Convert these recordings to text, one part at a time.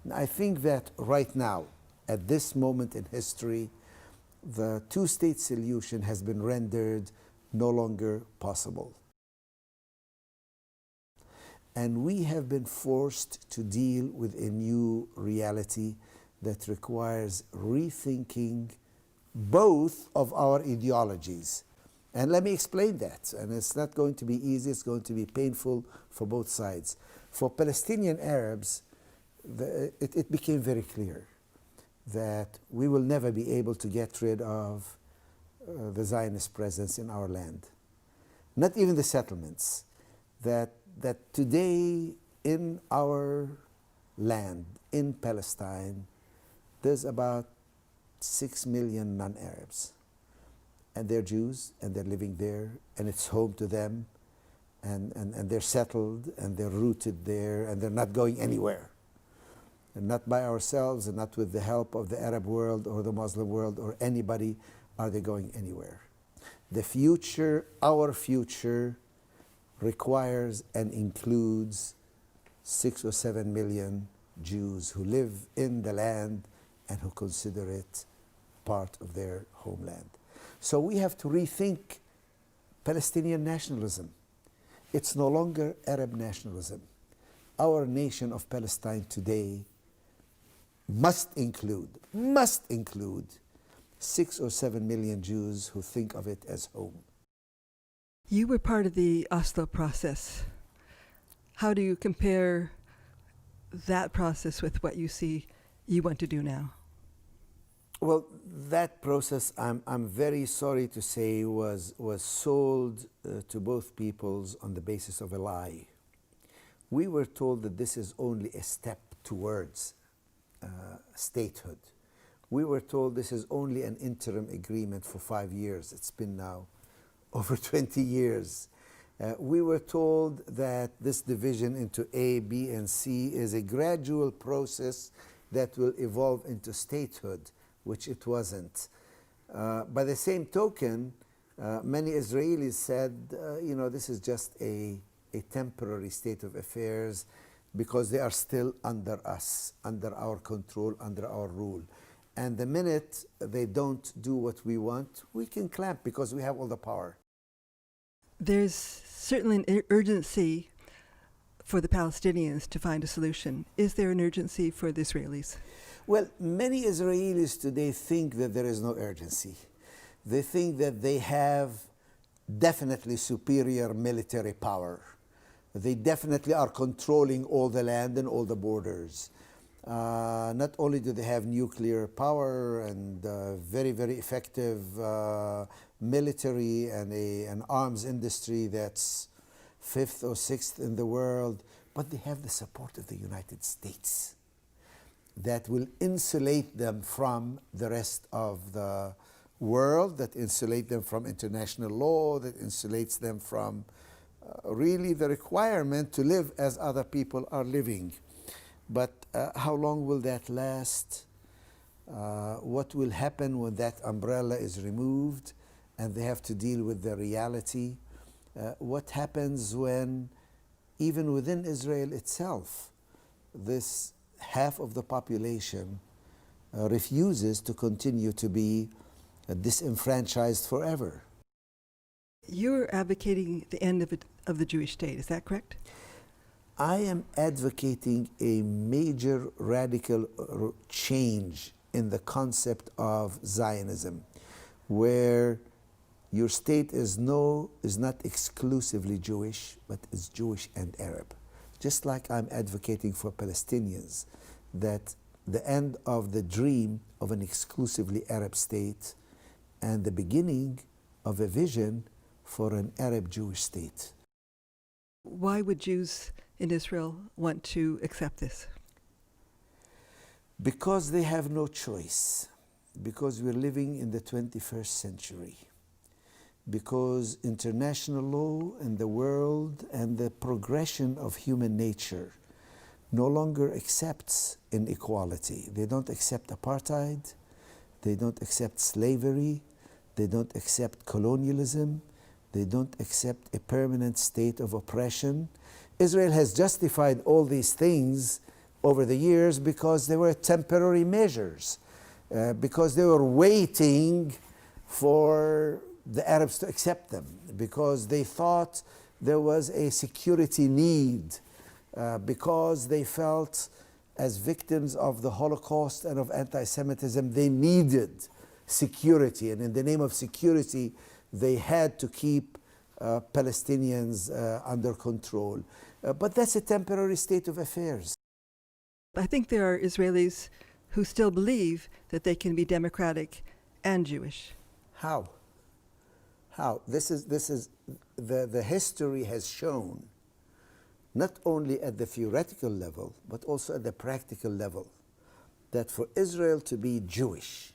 I think that right now, at this moment in history, the two-state solution has been rendered no longer possible. And we have been forced to deal with a new reality that requires rethinking both of our ideologies. And let me explain that. And it's not going to be easy, it's going to be painful for both sides. For Palestinian Arabs, it became very clear that we will never be able to get rid of the Zionist presence in our land. Not even the settlements. That today in our land, in Palestine, there's about 6 million non-Arabs. And they're Jews, and they're living there, and it's home to them, and they're settled, and they're rooted there, and they're not going anywhere. And not by ourselves, and not with the help of the Arab world or the Muslim world or anybody are they going anywhere. The future, our future, requires and includes 6 or 7 million Jews who live in the land and who consider it part of their homeland. So we have to rethink Palestinian nationalism. It's no longer Arab nationalism. Our nation of Palestine today must include 6 or 7 million Jews who think of it as home. You were part of the Oslo process. How do you compare that process with what you see you want to do now? Well, that process, I'm very sorry to say, was sold to both peoples on the basis of a lie. We were told that this is only a step towards statehood. We were told this is only an interim agreement for 5 years. It's been now over 20 years. We were told that this division into A, B, and C is a gradual process that will evolve into statehood, which it wasn't. By the same token, many Israelis said, this is just a temporary state of affairs because they are still under us, under our control, under our rule. And the minute they don't do what we want, we can clamp because we have all the power. There's certainly an urgency for the Palestinians to find a solution. Is there an urgency for the Israelis? Well, many Israelis today think that there is no urgency. They think that they have definitely superior military power. They definitely are controlling all the land and all the borders. Not only do they have nuclear power and very, very effective military and an arms industry that's 5th or 6th in the world, but they have the support of the United States that will insulate them from the rest of the world, that insulate them from international law, that insulates them from really the requirement to live as other people are living. But how long will that last? What will happen when that umbrella is removed and they have to deal with the reality? What happens when, even within Israel itself, this half of the population refuses to continue to be disenfranchised forever? You're advocating the end of the Jewish state, is that correct? I am advocating a major radical change in the concept of Zionism, where your state is not exclusively Jewish, but is Jewish and Arab. Just like I'm advocating for Palestinians, that the end of the dream of an exclusively Arab state and the beginning of a vision for an Arab-Jewish state. Why would Jews in Israel want to accept this? Because they have no choice. Because we're living in the 21st century. Because international law and the world and the progression of human nature no longer accepts inequality. They don't accept apartheid. They don't accept slavery. They don't accept colonialism. They don't accept a permanent state of oppression. Israel has justified all these things over the years because they were temporary measures, because they were waiting for the Arabs to accept them, because they thought there was a security need, because they felt as victims of the Holocaust and of anti-Semitism, they needed security. And in the name of security, they had to keep Palestinians under control. But that's a temporary state of affairs. I think there are Israelis who still believe that they can be democratic and Jewish. How? How? This is the history has shown, not only at the theoretical level, but also at the practical level, that for Israel to be Jewish,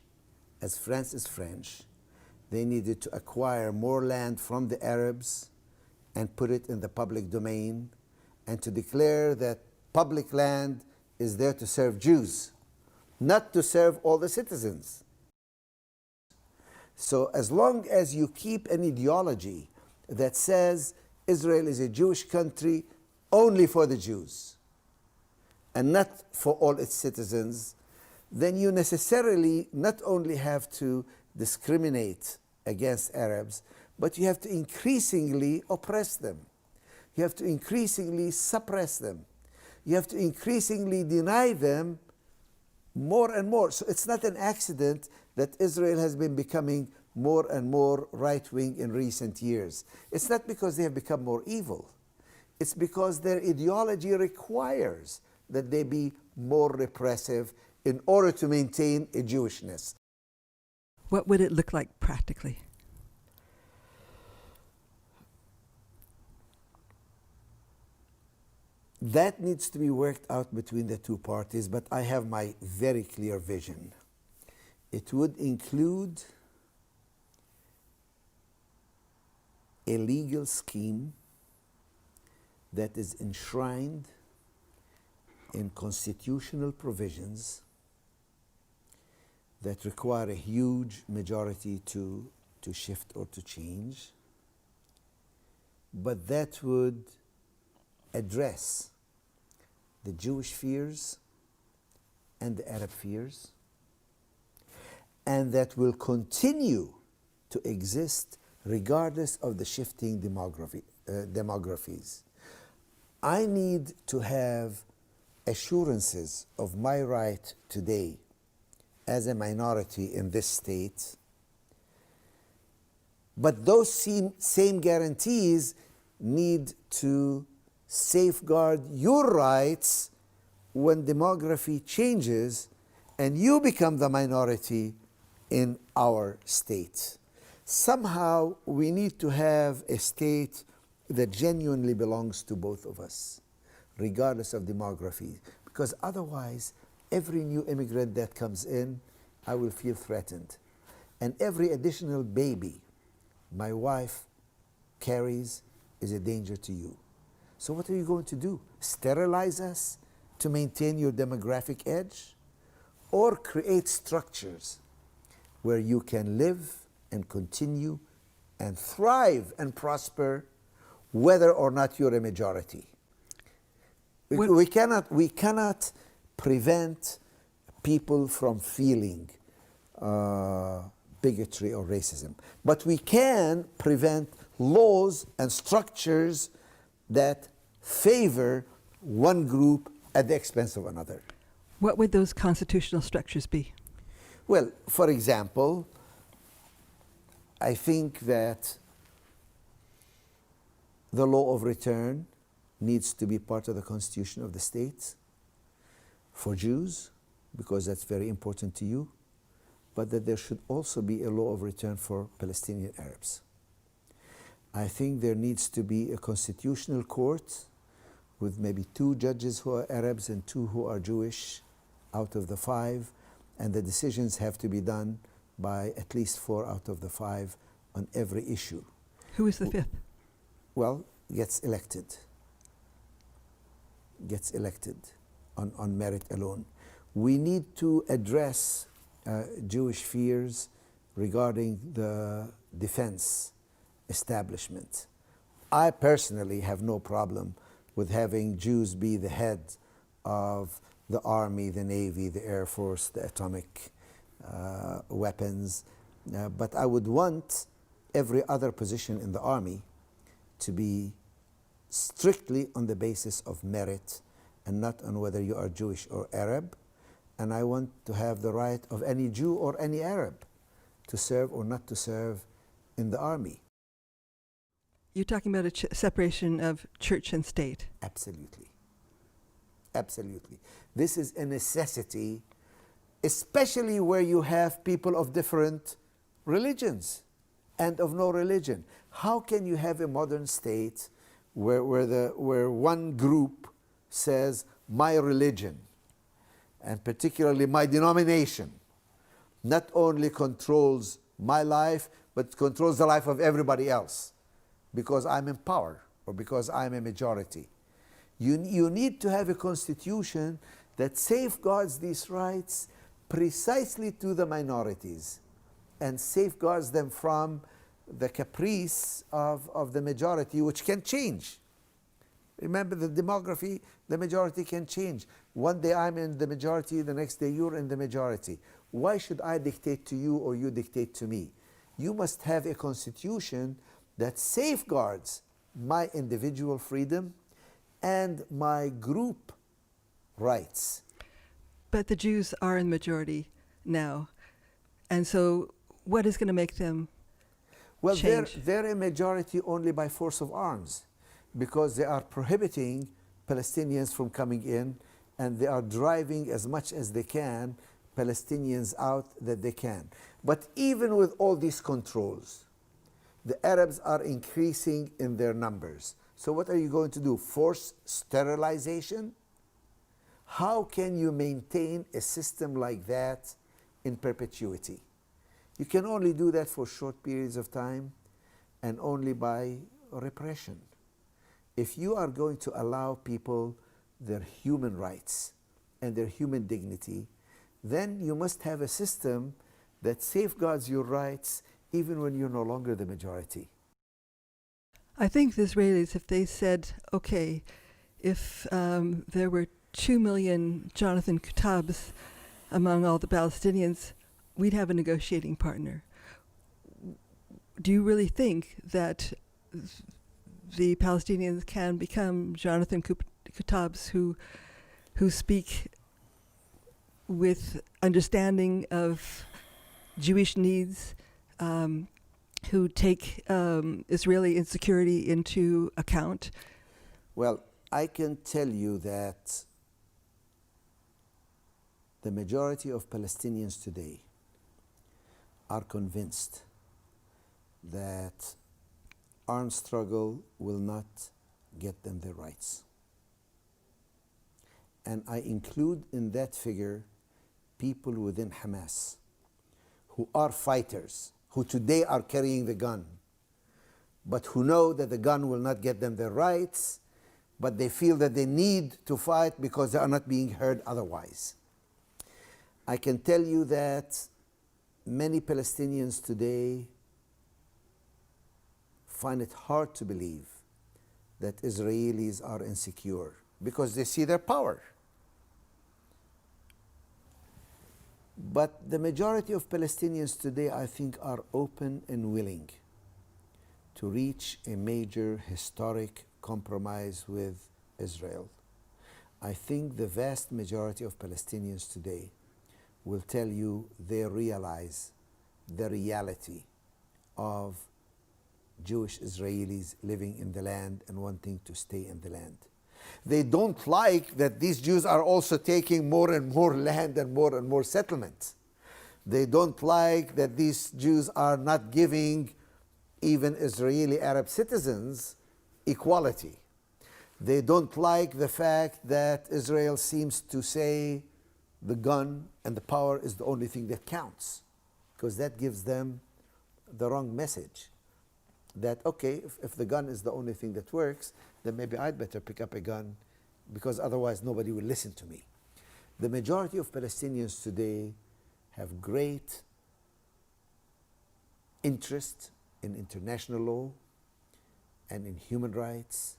as France is French, they needed to acquire more land from the Arabs and put it in the public domain, and to declare that public land is there to serve Jews, not to serve all the citizens. So as long as you keep an ideology that says Israel is a Jewish country only for the Jews and not for all its citizens, then you necessarily not only have to discriminate against Arabs, but you have to increasingly oppress them. You have to increasingly suppress them. You have to increasingly deny them more and more. So it's not an accident that Israel has been becoming more and more right-wing in recent years. It's not because they have become more evil. It's because their ideology requires that they be more repressive in order to maintain a Jewishness. What would it look like practically? That needs to be worked out between the two parties, but I have my very clear vision. It would include a legal scheme that is enshrined in constitutional provisions that require a huge majority to shift or to change, but that would address the Jewish fears and the Arab fears, and that will continue to exist regardless of the shifting demographies. I need to have assurances of my right today as a minority in this state, but those same guarantees need to safeguard your rights when demography changes and you become the minority in our state. Somehow we need to have a state that genuinely belongs to both of us, regardless of demography, because otherwise every new immigrant that comes in, I will feel threatened. And every additional baby my wife carries is a danger to you. So what are you going to do? Sterilize us to maintain your demographic edge? Or create structures where you can live and continue and thrive and prosper whether or not you're a majority? We cannot prevent people from feeling bigotry or racism, but we can prevent laws and structures that favor one group at the expense of another. What would those constitutional structures be? Well, for example, I think that the law of return needs to be part of the constitution of the state for Jews, because that's very important to you, but that there should also be a law of return for Palestinian Arabs. I think there needs to be a constitutional court with maybe 2 judges who are Arabs and 2 who are Jewish out of the 5, and the decisions have to be done by at least 4 out of the 5 on every issue. Who is the 5th? Well, gets elected on merit alone. We need to address Jewish fears regarding the defense establishment. I personally have no problem with having Jews be the head of the Army, the Navy, the Air Force, the atomic weapons. But I would want every other position in the Army to be strictly on the basis of merit and not on whether you are Jewish or Arab. And I want to have the right of any Jew or any Arab to serve or not to serve in the Army. You're talking about a separation of church and state. Absolutely. Absolutely. This is a necessity, especially where you have people of different religions and of no religion. How can you have a modern state where one group says, my religion, and particularly my denomination, not only controls my life, but controls the life of everybody else because I'm in power or because I'm a majority? You need to have a constitution that safeguards these rights precisely to the minorities and safeguards them from the caprice of the majority, which can change. Remember, the demography, the majority can change. One day I'm in the majority, the next day you're in the majority. Why should I dictate to you or you dictate to me? You must have a constitution that safeguards my individual freedom and my group rights. But the Jews are in the majority now. And so what is going to make them change? They're a majority only by force of arms because they are prohibiting Palestinians from coming in and they are driving as much as they can Palestinians out that they can. But even with all these controls, the Arabs are increasing in their numbers. So what are you going to do? Force sterilization? How can you maintain a system like that in perpetuity? You can only do that for short periods of time and only by repression. If you are going to allow people their human rights and their human dignity, then you must have a system that safeguards your rights even when you're no longer the majority. I think the Israelis, if they said, okay, if there were 2 million Jonathan Kuttabs among all the Palestinians, we'd have a negotiating partner. Do you really think that the Palestinians can become Jonathan Kuttabs who speak with understanding of Jewish needs, who take Israeli insecurity into account? Well, I can tell you that the majority of Palestinians today are convinced that armed struggle will not get them their rights. And I include in that figure people within Hamas who are fighters, who today are carrying the gun, but who know that the gun will not get them their rights, but they feel that they need to fight because they are not being heard otherwise. I can tell you that many Palestinians today find it hard to believe that Israelis are insecure because they see their power. But the majority of Palestinians today, I think, are open and willing to reach a major historic compromise with Israel. I think the vast majority of Palestinians today will tell you they realize the reality of Jewish Israelis living in the land and wanting to stay in the land. They don't like that these Jews are also taking more and more land and more settlements. They don't like that these Jews are not giving even Israeli Arab citizens equality. They don't like the fact that Israel seems to say the gun and the power is the only thing that counts, because that gives them the wrong message. That, okay, if the gun is the only thing that works, then maybe I'd better pick up a gun because otherwise nobody will listen to me. The majority of Palestinians today have great interest in international law and in human rights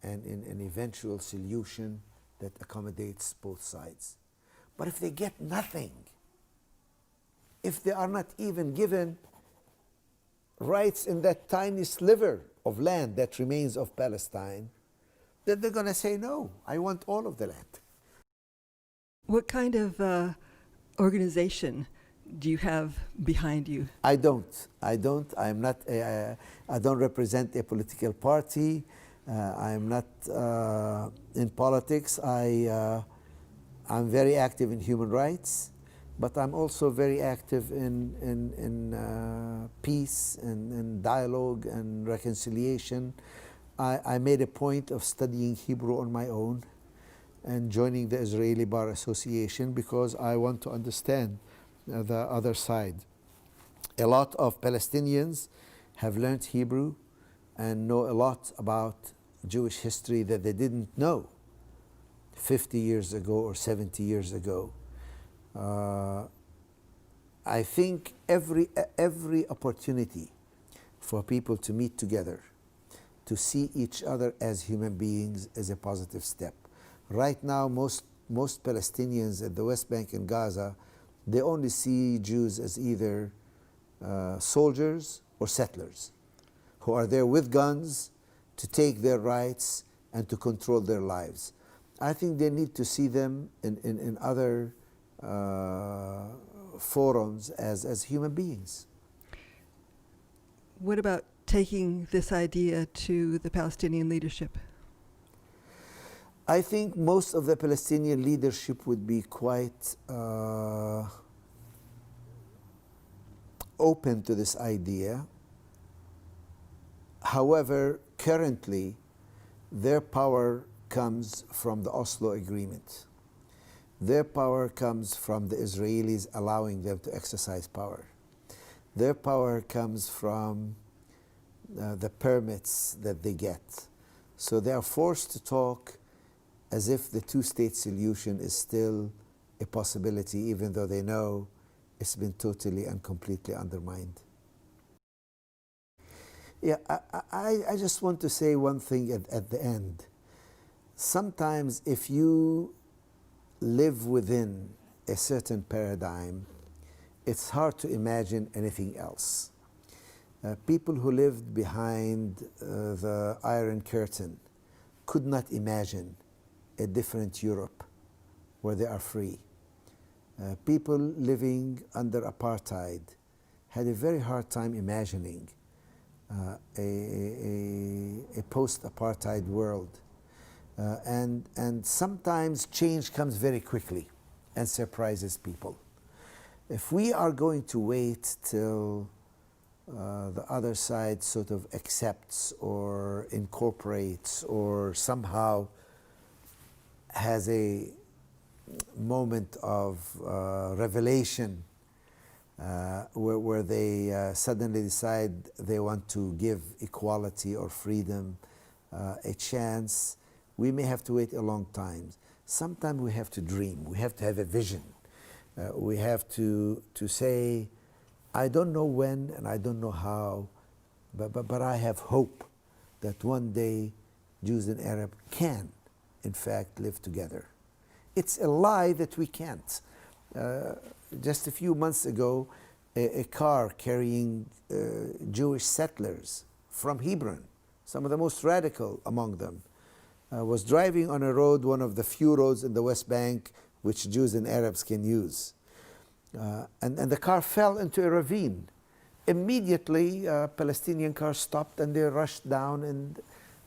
and in an eventual solution that accommodates both sides. But if they get nothing, if they are not even given rights in that tiny sliver of land that remains of Palestine, then they're going to say, no, I want all of the land. What kind of organization do you have behind you? I don't. I'm not. I don't represent a political party. I'm not in politics. I'm very active in human rights, but I'm also very active in peace and dialogue and reconciliation. I made a point of studying Hebrew on my own and joining the Israeli Bar Association because I want to understand the other side. A lot of Palestinians have learned Hebrew and know a lot about Jewish history that they didn't know 50 years ago or 70 years ago. I think every opportunity for people to meet together, to see each other as human beings, is a positive step. Right now, most Palestinians at the West Bank and Gaza, they only see Jews as either soldiers or settlers who are there with guns to take their rights and to control their lives. I think they need to see them in other forums as human beings. What about taking this idea to the Palestinian leadership? I think most of the Palestinian leadership would be quite open to this idea. However, currently, their power comes from the Oslo Agreement. Their power comes from the Israelis allowing them to exercise power. Their power comes from the permits that they get. So they are forced to talk as if the two-state solution is still a possibility, even though they know it's been totally and completely undermined. Yeah, I just want to say one thing at the end. Sometimes if you live within a certain paradigm, it's hard to imagine anything else. People who lived behind the Iron Curtain could not imagine a different Europe where they are free. People living under apartheid had a very hard time imagining a post-apartheid world. And sometimes change comes very quickly and surprises people. If we are going to wait till the other side sort of accepts or incorporates or somehow has a moment of revelation where they suddenly decide they want to give equality or freedom a chance, we may have to wait a long time. Sometimes we have to dream. We have to have a vision. We have to say, I don't know when and I don't know how, but I have hope that one day Jews and Arabs can, in fact, live together. It's a lie that we can't. Just a few months ago, a car carrying Jewish settlers from Hebron, some of the most radical among them, was driving on a road, one of the few roads in the West Bank which Jews and Arabs can use. And the car fell into a ravine. Immediately, Palestinian car stopped and they rushed down and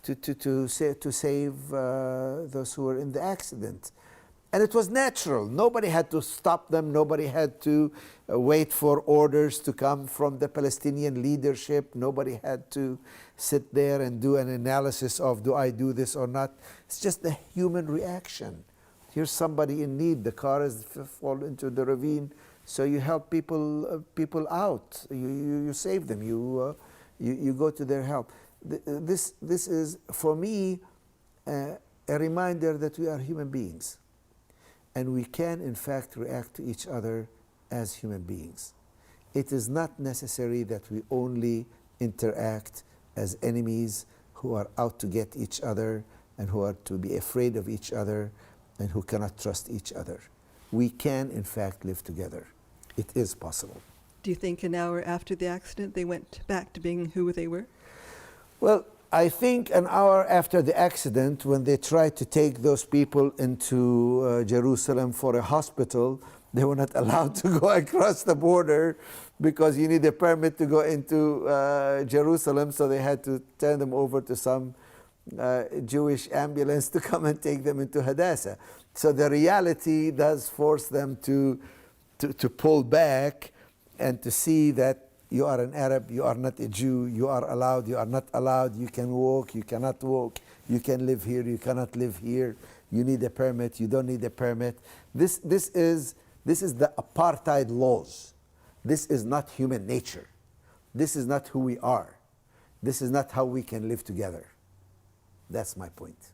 to save those who were in the accident. And it was natural. Nobody had to stop them. Nobody had to wait for orders to come from the Palestinian leadership. Nobody had to sit there and do an analysis of, do I do this or not? It's just a human reaction. Here's somebody in need. The car has fallen into the ravine. So you help people out. You save them. You go to their help. This is, for me, a reminder that we are human beings. And we can, in fact, react to each other as human beings. It is not necessary that we only interact as enemies who are out to get each other and who are to be afraid of each other. and who cannot trust each other. We can, in fact, live together. It is possible. Do you think an hour after the accident they went back to being who they were? Well, I think an hour after the accident, when they tried to take those people into Jerusalem for a hospital, they were not allowed to go across the border because you need a permit to go into Jerusalem, so they had to turn them over to some Jewish ambulance to come and take them into Hadassah. So the reality does force them to pull back and to see that you are an Arab, you are not a Jew, you are allowed, you are not allowed, you can walk, you cannot walk, you can live here, you cannot live here, you need a permit, you don't need a permit. This is the apartheid laws. This is not human nature. This is not who we are. This is not how we can live together. That's my point.